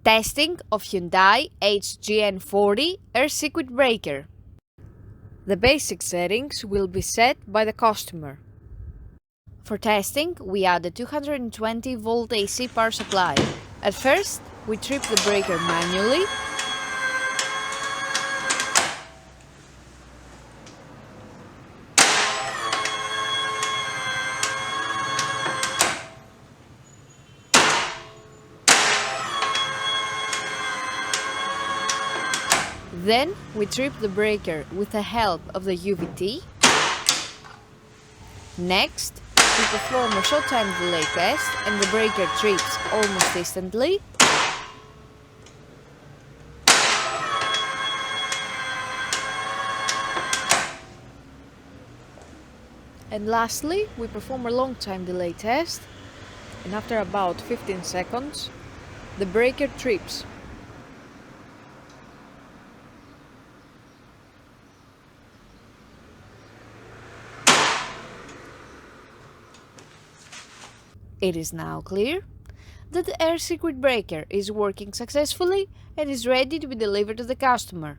Testing of Hyundai HGN40 air circuit breaker. The basic settings will be set by the customer. For testing, we add a 220-volt AC power supply. At first, we trip the breaker manually. Then we trip the breaker with the help of the UVT. Next, we perform a short time delay test and the breaker trips almost instantly. And lastly, we perform a long time delay test, and after about 15 seconds, the breaker trips. It is now clear that the air circuit breaker is working successfully and is ready to be delivered to the customer.